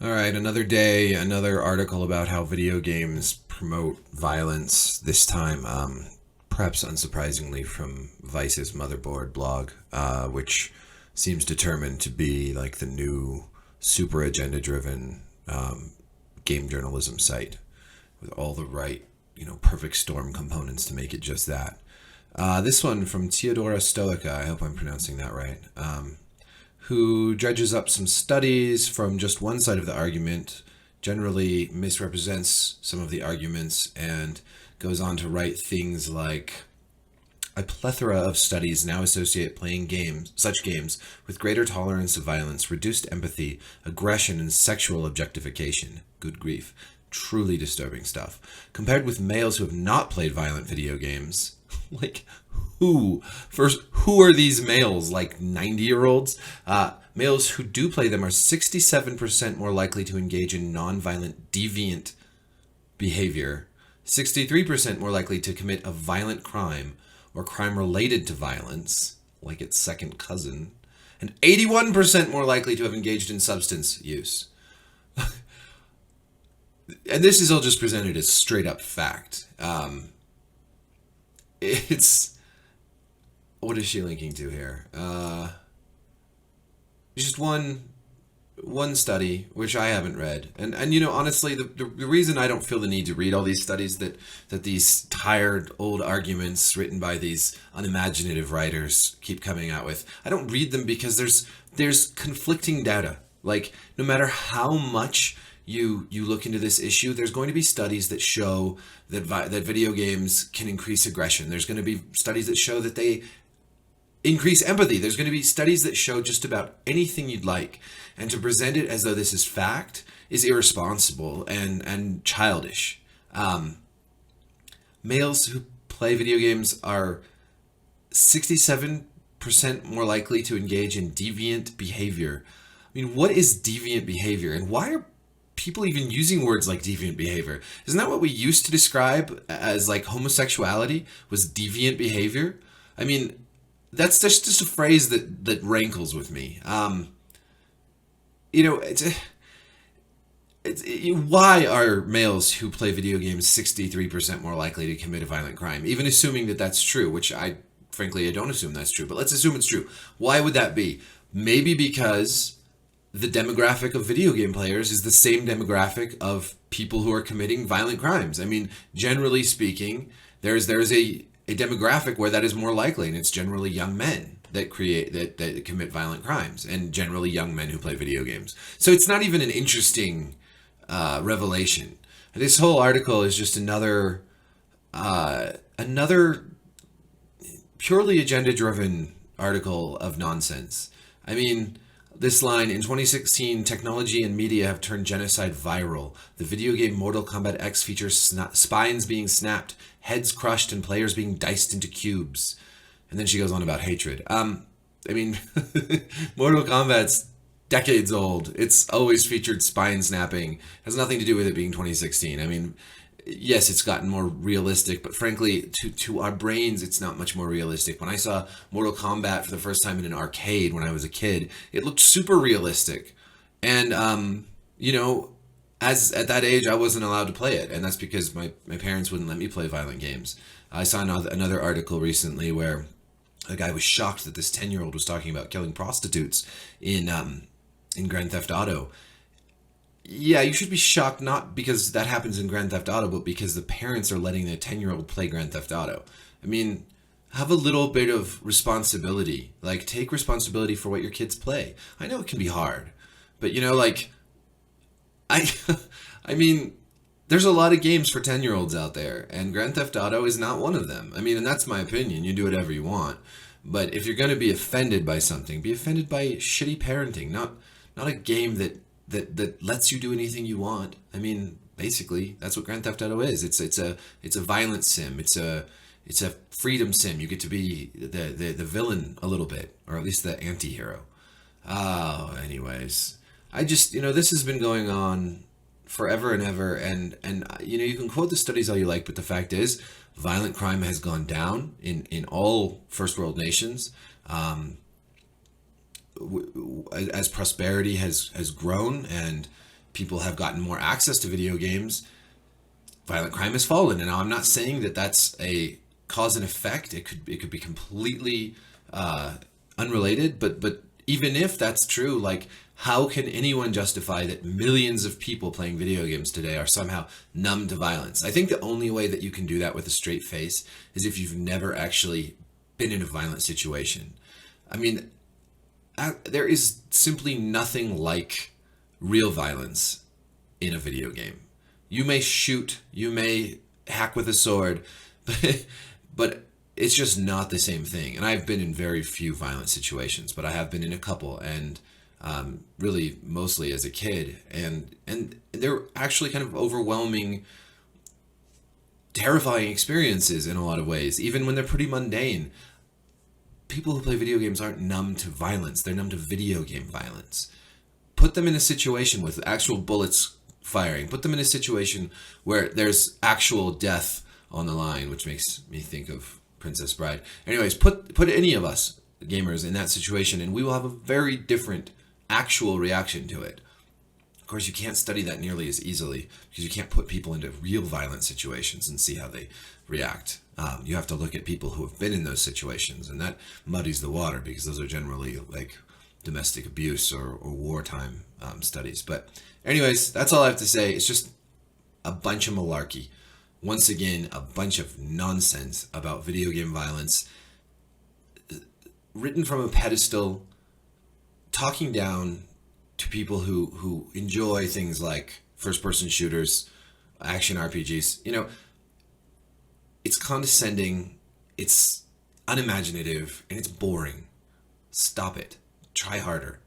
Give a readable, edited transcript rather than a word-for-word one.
All right, another day, another article about how video games promote violence, this time, perhaps unsurprisingly, from Vice's Motherboard blog, which seems determined to be like the new super agenda driven game journalism site with all the right, perfect storm components to make it just that. This one from Theodora Stoica, I hope I'm pronouncing that right, who dredges up some studies from just one side of the argument, generally misrepresents some of the arguments, and goes on to write things like a plethora of studies now associate playing such games, with greater tolerance of violence, reduced empathy, aggression, and sexual objectification. Good grief. Truly disturbing stuff. Compared with males who have not played violent video games, like who? First, who are these males? Like 90-year-olds? Males who do play them are 67% more likely to engage in nonviolent deviant behavior, 63% more likely to commit a violent crime or crime related to violence, like its second cousin, and 81% more likely to have engaged in substance use. And this is all just presented as straight up fact. It's What is she linking to here? Just one study which I haven't read, and honestly, the reason I don't feel the need to read all these studies that these tired old arguments written by these unimaginative writers keep coming out with, I don't read them because there's conflicting data. Like, no matter how much you look into this issue, there's going to be studies that show that video games can increase aggression. There's going to be studies that show that they increase empathy. There's going to be studies that show just about anything you'd like. And to present it as though this is fact is irresponsible and childish. Males who play video games are 67% more likely to engage in deviant behavior. I mean, what is deviant behavior? And why are people even using words like deviant behavior? Isn't that what we used to describe as like homosexuality was deviant behavior? I mean, that's just a phrase that rankles with me. Why are males who play video games 63% more likely to commit a violent crime? Even assuming that that's true, which frankly, I don't assume that's true, but let's assume it's true. Why would that be? Maybe because the demographic of video game players is the same demographic of people who are committing violent crimes. I mean, generally speaking, there's a demographic where that is more likely, and it's generally young men that commit violent crimes, and generally young men who play video games. So it's not even an interesting revelation. This whole article is just another purely agenda-driven article of nonsense. I mean, this line, in 2016, technology and media have turned genocide viral. The video game Mortal Kombat X features spines being snapped, heads crushed, and players being diced into cubes. And then she goes on about hatred. I mean, Mortal Kombat's decades old. It's always featured spine snapping. It has nothing to do with it being 2016. I mean, yes, it's gotten more realistic, but frankly, to our brains, it's not much more realistic. When I saw Mortal Kombat for the first time in an arcade when I was a kid, it looked super realistic. And, as at that age, I wasn't allowed to play it. And that's because my parents wouldn't let me play violent games. I saw another article recently where a guy was shocked that this 10-year-old was talking about killing prostitutes in Grand Theft Auto. Yeah, you should be shocked not because that happens in Grand Theft Auto, but because the parents are letting their 10-year-old play Grand Theft Auto. I mean, have a little bit of responsibility. Like, take responsibility for what your kids play. I know it can be hard, but I mean, there's a lot of games for 10-year-olds out there, and Grand Theft Auto is not one of them. I mean, and that's my opinion. You do whatever you want. But if you're going to be offended by something, be offended by shitty parenting, not a game that lets you do anything you want. I mean, basically, that's what Grand Theft Auto is. It's a violence sim. It's a freedom sim. You get to be the villain a little bit, or at least the anti-hero. Oh, anyways, I just this has been going on forever and ever, and you can quote the studies all you like, but the fact is, violent crime has gone down in all first world nations. As prosperity has grown, and people have gotten more access to video games, violent crime has fallen. And now I'm not saying that that's a cause and effect. It could be completely unrelated. But even if that's true, like, how can anyone justify that millions of people playing video games today are somehow numb to violence? I think the only way that you can do that with a straight face is if you've never actually been in a violent situation. I mean, there is simply nothing like real violence in a video game. You may shoot, you may hack with a sword, but it's just not the same thing. And I've been in very few violent situations, but I have been in a couple, and really mostly as a kid. And they're actually kind of overwhelming, terrifying experiences in a lot of ways, even when they're pretty mundane. People who play video games aren't numb to violence, they're numb to video game violence. Put them in a situation with actual bullets firing. Put them in a situation where there's actual death on the line, which makes me think of Princess Bride. Anyways, put any of us gamers in that situation, and we will have a very different actual reaction to it. Of course, you can't study that nearly as easily because you can't put people into real violent situations and see how they react. You have to look at people who have been in those situations, and that muddies the water because those are generally like domestic abuse or wartime studies. But anyways, that's all I have to say. It's just a bunch of malarkey. Once again, a bunch of nonsense about video game violence, written from a pedestal, talking down to people who enjoy things like first-person shooters, action RPGs. You know, it's condescending, it's unimaginative, and it's boring. Stop it. Try harder.